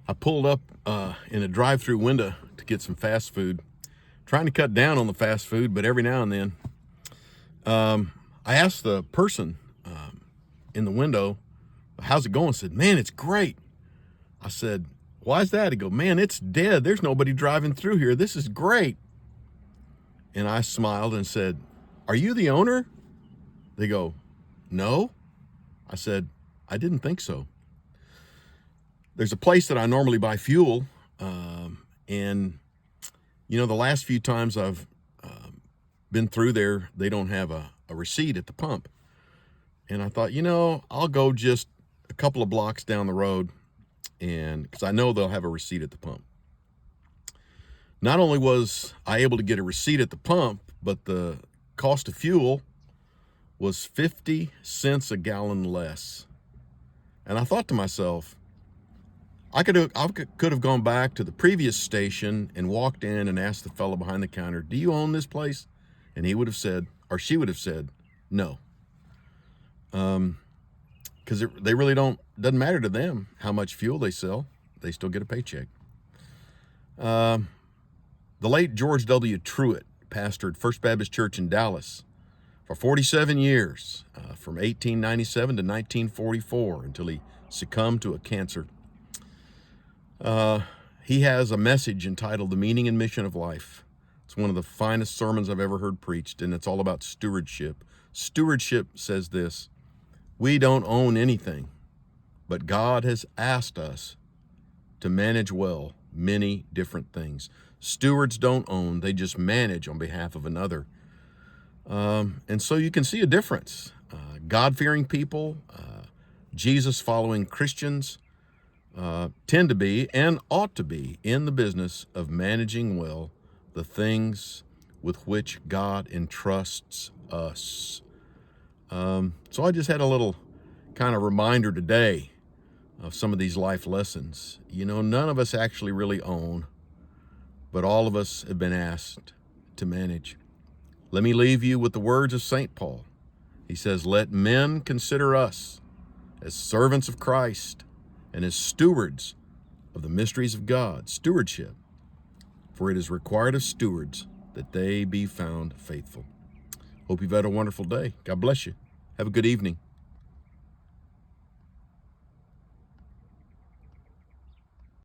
I pulled up in a drive-through window to get some fast food, trying to cut down on the fast food, but every now and then, I asked the person in the window, "How's it going?" I said, "Man, it's great." I said, "Why is that?" He go, "Man, it's dead. There's nobody driving through here. This is great." And I smiled and said, "Are you the owner?" They go, "No." I said, "I didn't think so." There's a place that I normally buy fuel, and the last few times I've been through there, they don't have a receipt at the pump. And I thought, I'll go just a couple of blocks down the road, and because I know they'll have a receipt at the pump. Not only was I able to get a receipt at the pump, but the cost of fuel was 50 cents a gallon less. And I thought to myself, I could have gone back to the previous station and walked in and asked the fellow behind the counter, "Do you own this place?" And he would have said, or she would have said, "No." Because they really doesn't matter to them how much fuel they sell. They still get a paycheck. The late George W. Truett pastored First Baptist Church in Dallas for 47 years, from 1897 to 1944, until he succumbed to a cancer. He has a message entitled "The Meaning and Mission of Life." It's one of the finest sermons I've ever heard preached, and it's all about stewardship. Stewardship says this: we don't own anything, but God has asked us to manage well many different things. Stewards don't own, they just manage on behalf of another. And so you can see a difference. God-fearing people, Jesus-following Christians tend to be and ought to be in the business of managing well the things with which God entrusts us. So I just had a little kind of reminder today of some of these life lessons. None of us actually really own, but all of us have been asked to manage. Let me leave you with the words of St. Paul. He says, "Let men consider us as servants of Christ and as stewards of the mysteries of God," stewardship, "for it is required of stewards that they be found faithful." Hope you've had a wonderful day. God bless you. Have a good evening.